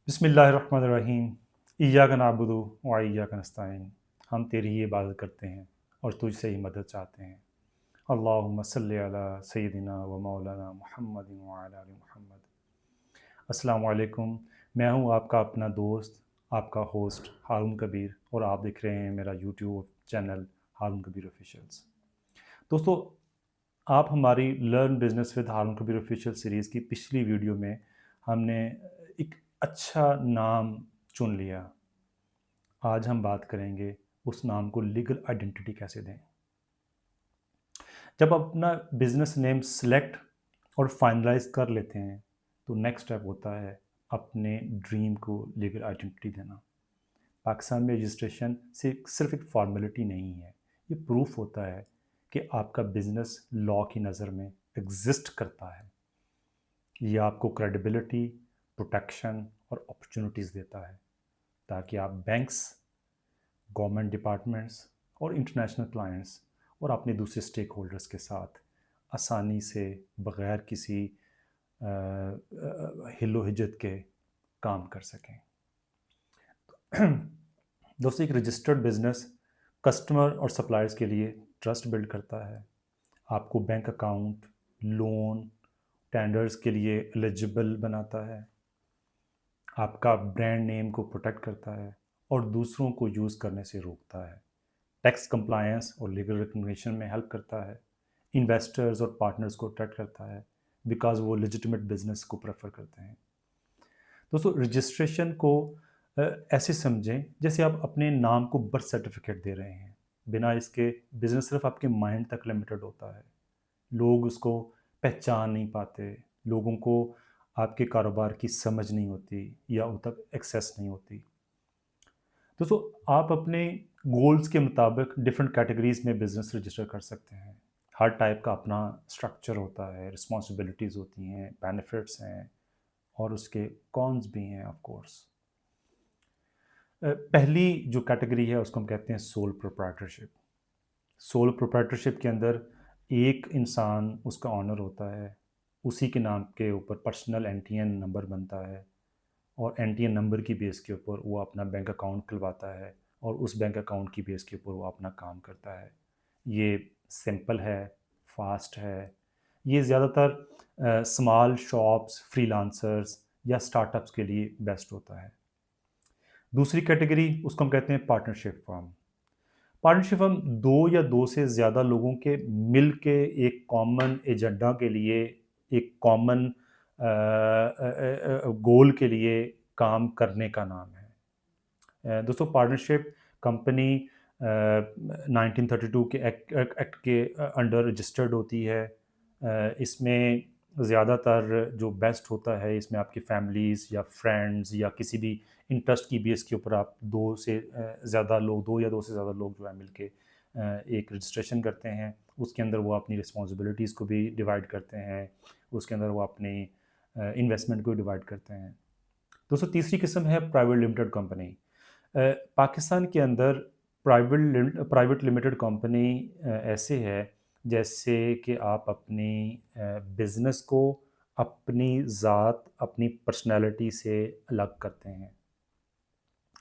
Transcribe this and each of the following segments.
बिस्मिल्लाहिर्रहमानिर्रहीम। इय्याका नअबुदु व इय्याका नस्तईन। हम तेरी ही इबादत करते हैं और तुझसे ही मदद चाहते हैं। अल्लाहुम्मा सल्लि अला सय्यिदिना व मौलाना मुहम्मदिन व अला आलि मुहम्मद। अस्सलामु अलैकुम। मैं हूँ आपका अपना दोस्त, आपका होस्ट हारून कबीर, और आप देख रहे हैं मेरा YouTube channel Haroon Kabir officials. दोस्तों, आप हमारी learn business with Haroon Kabir official series की पिछली वीडियो में हमने एक अच्छा नाम चुन लिया। आज हम बात करेंगे उस नाम को लीगल आइडेंटिटी कैसे दें। जब आप अपना बिजनेस नेम सेलेक्ट और फाइनलाइज कर लेते हैं तो नेक्स्ट स्टेप होता है अपने ड्रीम को लीगल आइडेंटिटी देना। पाकिस्तान में रजिस्ट्रेशन सिर्फ एक फॉर्मेलिटी नहीं है, ये प्रूफ होता है कि आपका बिजनेस लॉ की नज़र में एग्जिस्ट करता है। ये आपको क्रेडिबिलिटी, प्रोटेक्शन और अपॉर्चुनिटीज़ देता है ताकि आप बैंक्स, गवर्नमेंट डिपार्टमेंट्स और इंटरनेशनल क्लाइंट्स और अपने दूसरे स्टेक होल्डर्स के साथ आसानी से बग़ैर किसी हिलो हिजत के काम कर सकें। दोस्तों, एक रजिस्टर्ड बिजनेस कस्टमर और सप्लायर्स के लिए ट्रस्ट बिल्ड करता है, आपको बैंक अकाउंट, लोन, टेंडर्स के लिए एलिजिबल बनाता है, आपका ब्रांड नेम को प्रोटेक्ट करता है और दूसरों को यूज़ करने से रोकता है, टैक्स कंप्लायंस और लीगल रिकग्निशन में हेल्प करता है, इन्वेस्टर्स और पार्टनर्स को अट्रैक्ट करता है बिकॉज वो लेजिटिमेट बिजनेस को प्रेफर करते हैं। दोस्तों, रजिस्ट्रेशन को ऐसे समझें जैसे आप अपने नाम को बर्थ सर्टिफिकेट दे रहे हैं। बिना इसके बिजनेस सिर्फ आपके माइंड तक लिमिटेड होता है, लोग उसको पहचान नहीं पाते, लोगों को आपके कारोबार की समझ नहीं होती या उन तक एक्सेस नहीं होती। दोस्तों, आप अपने गोल्स के मुताबिक डिफरेंट कैटेगरीज में बिजनेस रजिस्टर कर सकते हैं। हर टाइप का अपना स्ट्रक्चर होता है, रिस्पॉन्सिबिलिटीज़ होती हैं, बेनिफिट्स हैं और उसके कॉन्स भी हैं ऑफ कोर्स। पहली जो कैटेगरी है उसको हम कहते हैं सोल प्रोप्राइटरशिप। सोल प्रोप्राइटरशिप के अंदर एक इंसान उसका ऑनर होता है, उसी के नाम के ऊपर पर्सनल एनटीएन नंबर बनता है और एनटीएन नंबर की बेस के ऊपर वो अपना बैंक अकाउंट खुलवाता है और उस बैंक अकाउंट की बेस के ऊपर वो अपना काम करता है। ये सिंपल है, फास्ट है। ये ज़्यादातर स्मॉल शॉप्स, फ्रीलांसर्स या स्टार्टअप्स के लिए बेस्ट होता है। दूसरी कैटेगरी उसको हम कहते हैं पार्टनरशिप फर्म। पार्टनरशिप फर्म दो या दो से ज़्यादा लोगों के मिल के एक कॉमन एजेंडा के लिए, एक कॉमन गोल के लिए काम करने का नाम है। दोस्तों, पार्टनरशिप कंपनी 1932 के एक्ट के अंडर रजिस्टर्ड होती है। इसमें ज़्यादातर जो बेस्ट होता है, इसमें आपकी फैमिलीज़ या फ्रेंड्स या किसी भी इंटरेस्ट की बेस के ऊपर आप दो या दो से ज़्यादा लोग जो है मिलके एक रजिस्ट्रेशन करते हैं। उसके अंदर वो अपनी रिस्पॉन्सिबिलिटीज़ को भी डिवाइड करते हैं, उसके अंदर वो अपनी इन्वेस्टमेंट को डिवाइड करते हैं। दोस्तों, तीसरी किस्म है प्राइवेट लिमिटेड कंपनी। पाकिस्तान के अंदर प्राइवेट लिमिटेड कंपनी ऐसे है जैसे कि आप अपनी बिज़नेस को अपनी ज़ात, अपनी पर्सनैलिटी से अलग करते हैं।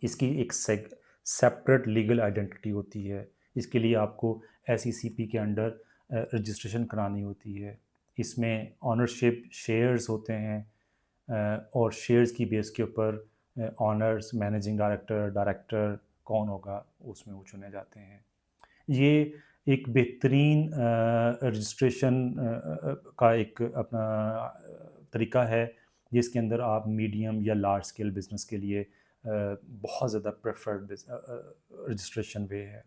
इसकी एक सेपरेट लीगल आइडेंटिटी होती है। इसके लिए आपको एसईसीपी के अंडर रजिस्ट्रेशन करानी होती है। इसमें ऑनरशिप शेयर्स होते हैं और शेयर्स की बेस के ऊपर ऑनर्स, मैनेजिंग डायरेक्टर, डायरेक्टर कौन होगा उसमें वो चुने जाते हैं। ये एक बेहतरीन रजिस्ट्रेशन का एक अपना तरीका है जिसके अंदर आप मीडियम या लार्ज स्केल बिजनेस के लिए बहुत ज़्यादा प्रेफर्ड रजिस्ट्रेशन वे है।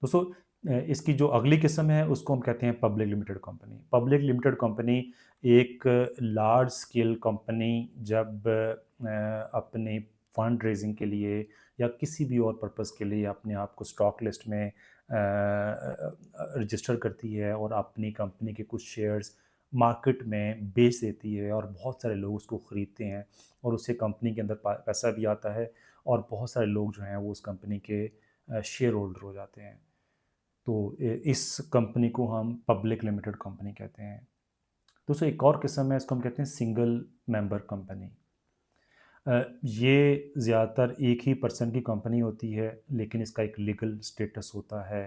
दोस्तों, इसकी जो अगली किस्म है उसको हम कहते हैं public limited company. Public limited company एक लार्ज स्केल कंपनी जब अपने फंड रेजिंग के लिए या किसी भी और पर्पस के लिए अपने आप को स्टॉक लिस्ट में रजिस्टर करती है और अपनी कंपनी के कुछ शेयर्स मार्केट में बेच देती है और बहुत सारे लोग उसको ख़रीदते हैं और उससे कंपनी के अंदर पैसा भी आता है और बहुत सारे लोग जो हैं वो उस कंपनी के शेयर होल्डर हो जाते हैं। तो इस कंपनी को हम पब्लिक लिमिटेड कंपनी कहते हैं। दोस्तों, एक और किस्म है, इसको हम कहते हैं सिंगल मेंबर कंपनी। ये ज़्यादातर एक ही पर्सन की कंपनी होती है, लेकिन इसका एक लीगल स्टेटस होता है।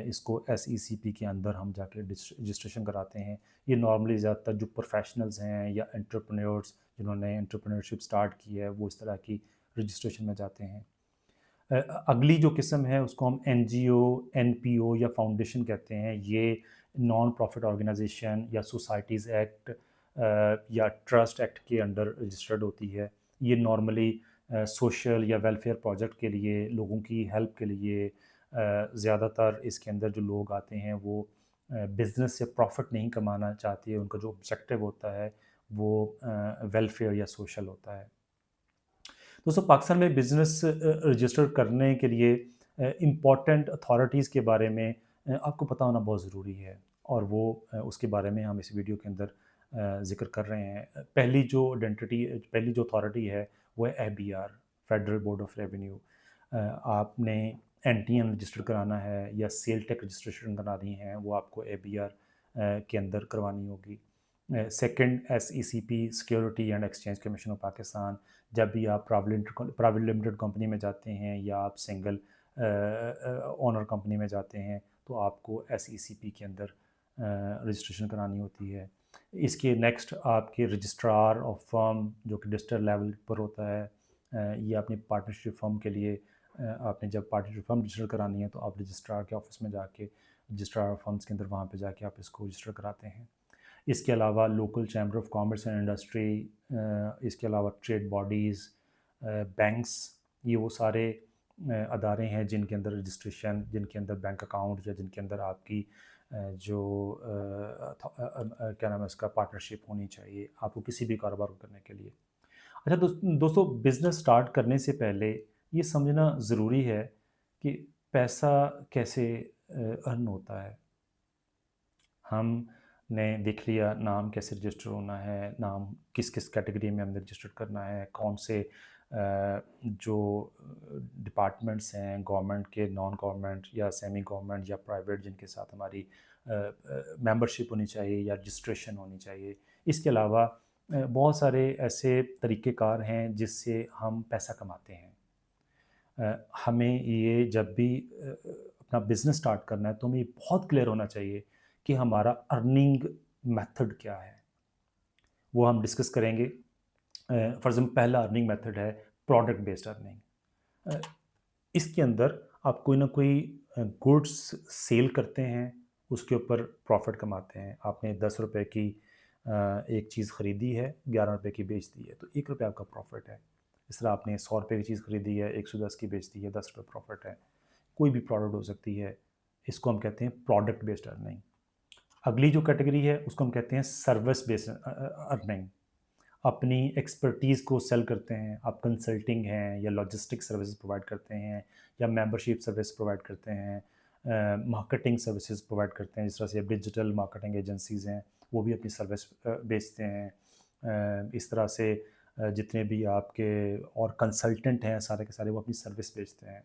इसको एसईसीपी के अंदर हम जाके रजिस्ट्रेशन कराते हैं। ये नॉर्मली ज़्यादातर जो प्रोफेशनल्स हैं या एंटरप्रेन्योर्स जिन्होंने एंटरप्रेन्योरशिप स्टार्ट की है, वो इस तरह की रजिस्ट्रेशन में जाते हैं। अगली जो किस्म है उसको हम एनजीओ, एनपीओ या फाउंडेशन कहते हैं। ये नॉन प्रॉफिट ऑर्गेनाइजेशन या सोसाइटीज़ एक्ट या ट्रस्ट एक्ट के अंडर रजिस्टर्ड होती है। ये नॉर्मली सोशल या वेलफेयर प्रोजेक्ट के लिए, लोगों की हेल्प के लिए, ज़्यादातर इसके अंदर जो लोग आते हैं वो बिज़नेस से प्रॉफिट नहीं कमाना चाहते हैं। उनका जो ऑब्जेक्टिव होता है वो वेलफेयर या सोशल होता है। दोस्तों, पाकिस्तान में बिज़नेस रजिस्टर करने के लिए इम्पॉर्टेंट अथॉरिटीज़ के बारे में आपको पता होना बहुत ज़रूरी है, और वो उसके बारे में हम इस वीडियो के अंदर ज़िक्र कर रहे हैं। पहली जो अथॉरिटी है वो है एबीआर, फेडरल बोर्ड ऑफ रेवेन्यू। आपने एनटीएन रजिस्टर कराना है या सेल टैक्स रजिस्ट्रेशन करानी है, वो आपको एबीआर के अंदर करवानी होगी। Second, SECP, security and exchange commission of Pakistan. जब भी आप प्राइवेट लिमिटेड कंपनी में जाते हैं या आप सिंगल ओनर कंपनी में जाते हैं, तो आपको एसईसीपी के अंदर रजिस्ट्रेशन करानी होती है। इसके नेक्स्ट आपके रजिस्ट्रार ऑफ फर्म, जो कि डिस्ट्रिक्ट लेवल पर होता है। ये अपनी पार्टनरशिप फर्म के लिए आपने जब पार्टनरशिप फर्म रजिस्टर करानी है, तो आप रजिस्ट्रार के ऑफिस में जाके, रजिस्ट्रार फर्म्स के अंदर वहाँ पे जाके आप इसको रजिस्टर कराते हैं। इसके अलावा local chamber of commerce and industry, इसके अलावा ट्रेड बॉडीज़, बैंक्स, ये वो सारे अदारे हैं जिनके अंदर रजिस्ट्रेशन, जिनके अंदर बैंक अकाउंट या जिनके अंदर आपकी क्या नाम है उसका, पार्टनरशिप होनी चाहिए आपको किसी भी कारोबार को करने के लिए। अच्छा दोस्तों, बिज़नेस स्टार्ट करने से पहले ये समझना ज़रूरी है कि पैसा कैसे अर्न होता है। हमने देख लिया नाम कैसे रजिस्टर होना है, नाम किस किस कैटेगरी में हमने रजिस्टर करना है, कौन से जो डिपार्टमेंट्स हैं गवर्नमेंट के, नॉन गवर्नमेंट या सेमी गवर्नमेंट या प्राइवेट, जिनके साथ हमारी मेंबरशिप होनी चाहिए या रजिस्ट्रेशन होनी चाहिए। इसके अलावा बहुत सारे ऐसे तरीक़ेकार हैं जिससे हम पैसा कमाते हैं। हमें ये जब भी अपना बिज़नेस स्टार्ट करना है, तो हमें ये बहुत क्लियर होना चाहिए कि हमारा अर्निंग मेथड क्या है, वो हम डिस्कस करेंगे। फॉर एग्जाम्पल, पहला अर्निंग मेथड है प्रोडक्ट बेस्ड अर्निंग। इसके अंदर आप कोई ना कोई गुड्स सेल करते हैं, उसके ऊपर प्रॉफिट कमाते हैं। आपने 10 रुपए की एक चीज़ ख़रीदी है, 11 रुपए की बेच दी है, तो 1 रुपये आपका प्रॉफिट है। इस तरह आपने 100 रुपए की चीज़ ख़रीदी है, 110 की बेच दी है, 10 रुपये प्रॉफिट है। कोई भी प्रोडक्ट हो सकती है, इसको हम कहते हैं प्रोडक्ट बेस्ड अर्निंग। अगली जो कैटेगरी है उसको हम कहते हैं सर्विस बेस्ड अर्निंग। अपनी एक्सपर्टीज़ को सेल करते हैं, आप कंसल्टिंग हैं या लॉजिस्टिक सर्विसेज प्रोवाइड करते हैं या मेंबरशिप सर्विस प्रोवाइड करते हैं, मार्केटिंग सर्विसेज प्रोवाइड करते हैं। जिस तरह से डिजिटल मार्केटिंग एजेंसीज़ हैं, वो भी अपनी सर्विस बेचते हैं। इस तरह से जितने भी आपके और कंसल्टेंट हैं, सारे के सारे वो अपनी सर्विस बेचते हैं।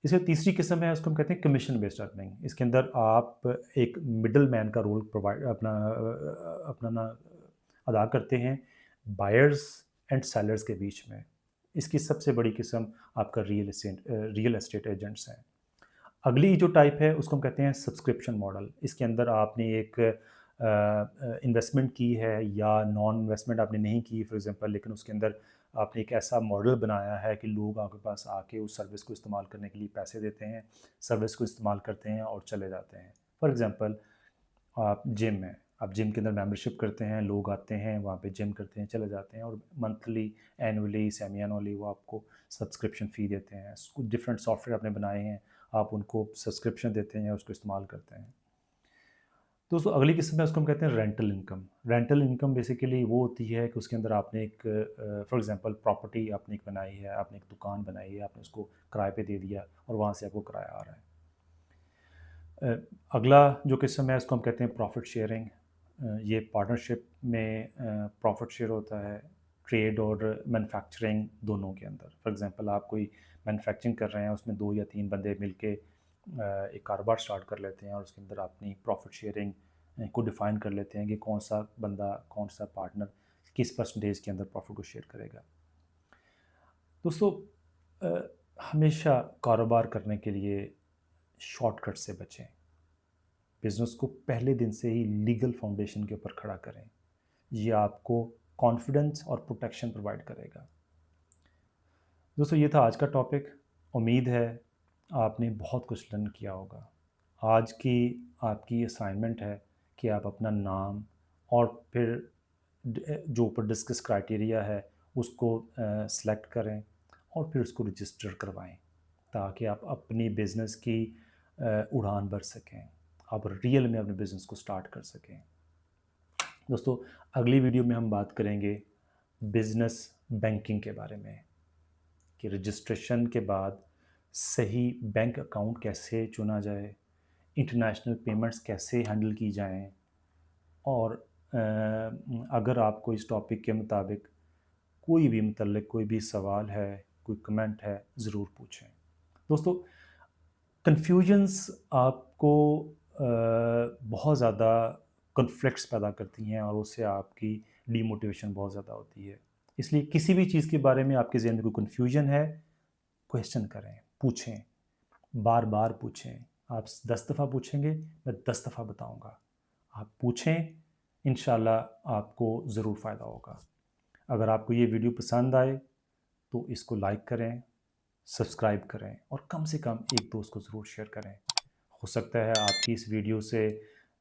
इसमें तीसरी किस्म है, उसको हम कहते हैं कमीशन बेस्ड अर्निंग। इसके अंदर आप एक मिडल मैन का रोल अपना ना अदा करते हैं बायर्स एंड सेलर्स के बीच में। इसकी सबसे बड़ी किस्म आपका रियल एस्टेट एजेंट्स हैं। अगली जो टाइप है उसको हम कहते हैं सब्सक्रिप्शन मॉडल। इसके अंदर आपने एक इन्वेस्टमेंट की है या नॉन इन्वेस्टमेंट आपने नहीं की फॉर एग्जांपल, लेकिन उसके अंदर आपने एक ऐसा मॉडल बनाया है कि लोग आपके पास आके उस सर्विस को इस्तेमाल करने के लिए पैसे देते हैं, सर्विस को इस्तेमाल करते हैं और चले जाते हैं। फॉर एग्ज़ाम्पल, आप जिम में, आप जिम के अंदर मेंबरशिप करते हैं, लोग आते हैं वहाँ पे जिम करते हैं, चले जाते हैं, और मंथली, एनुअली, सेमी एनुअली वो आपको सब्सक्रिप्शन फ़ी देते हैं। कुछ डिफरेंट सॉफ्टवेयर आपने बनाए हैं, आप उनको सब्सक्रिप्शन देते हैं, उसको इस्तेमाल करते हैं। दोस्तों, अगली किस्म है उसको हम कहते हैं rental income. Rental income basically वो होती है कि उसके अंदर आपने एक फॉर एग्जांपल प्रॉपर्टी आपने एक बनाई है, आपने एक दुकान बनाई है, आपने उसको किराए पे दे दिया और वहाँ से आपको किराया आ रहा है। अगला जो किस्म है उसको हम कहते हैं प्रॉफिट शेयरिंग। ये पार्टनरशिप में प्रॉफिट शेयर होता है ट्रेड और मैन्युफैक्चरिंग दोनों के अंदर। फॉर एग्जांपल, आप कोई मैन्युफैक्चरिंग कर रहे हैं, उसमें 2 या 3 बंदे मिलके एक कारोबार स्टार्ट कर लेते हैं और उसके अंदर अपनी प्रॉफिट शेयरिंग को डिफ़ाइन कर लेते हैं कि कौन सा बंदा, कौन सा पार्टनर किस परसेंटेज के अंदर प्रॉफिट को शेयर करेगा। दोस्तों, हमेशा कारोबार करने के लिए शॉर्टकट से बचें। बिज़नेस को पहले दिन से ही लीगल फाउंडेशन के ऊपर खड़ा करें। ये आपको कॉन्फिडेंस और प्रोटेक्शन प्रोवाइड करेगा। दोस्तों, ये था आज का टॉपिक। उम्मीद है आपने बहुत कुछ लर्न किया होगा। आज की आपकी असाइनमेंट है कि आप अपना नाम और फिर जो ऊपर डिस्कस क्राइटेरिया है उसको सेलेक्ट करें और फिर उसको रजिस्टर करवाएं, ताकि आप अपनी बिज़नेस की उड़ान भर सकें, आप रियल में अपने बिज़नेस को स्टार्ट कर सकें। दोस्तों, अगली वीडियो में हम बात करेंगे बिज़नेस बैंकिंग के बारे में, कि रजिस्ट्रेशन के बाद सही बैंक अकाउंट कैसे चुना जाए, इंटरनेशनल पेमेंट्स कैसे हैंडल की जाएं, और अगर आपको इस टॉपिक के मुताबिक कोई भी मतलब कोई भी सवाल है, कोई कमेंट है, ज़रूर पूछें। दोस्तों, कन्फ्यूजन्स आपको बहुत ज़्यादा कॉन्फ्लिक्ट्स पैदा करती हैं और उससे आपकी डीमोटिवेशन बहुत ज़्यादा होती है। इसलिए किसी भी चीज़ के बारे में आपके ज़हन में कोई कन्फ्यूजन है, क्वेश्चन करें, पूछें, बार बार पूछें। आप 10 दफ़ा पूछेंगे, मैं 10 दफ़ा बताऊंगा। आप पूछें, इंशाल्लाह आपको ज़रूर फ़ायदा होगा। अगर आपको ये वीडियो पसंद आए तो इसको लाइक करें, सब्सक्राइब करें और कम से कम एक दोस्त को ज़रूर शेयर करें। हो सकता है आपकी इस वीडियो से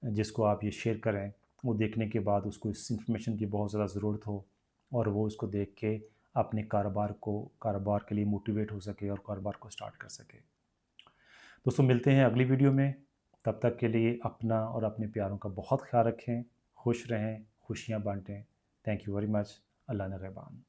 जिसको आप ये शेयर करें, वो देखने के बाद उसको इस इन्फॉर्मेशन की बहुत ज़्यादा ज़रूरत हो और वो उसको देख के अपने कारोबार के लिए मोटिवेट हो सके और कारोबार को स्टार्ट कर सके। दोस्तों, मिलते हैं अगली वीडियो में। तब तक के लिए अपना और अपने प्यारों का बहुत ख्याल रखें, खुश रहें, खुशियाँ बांटें। Thank you very much. Allah ने रहबान।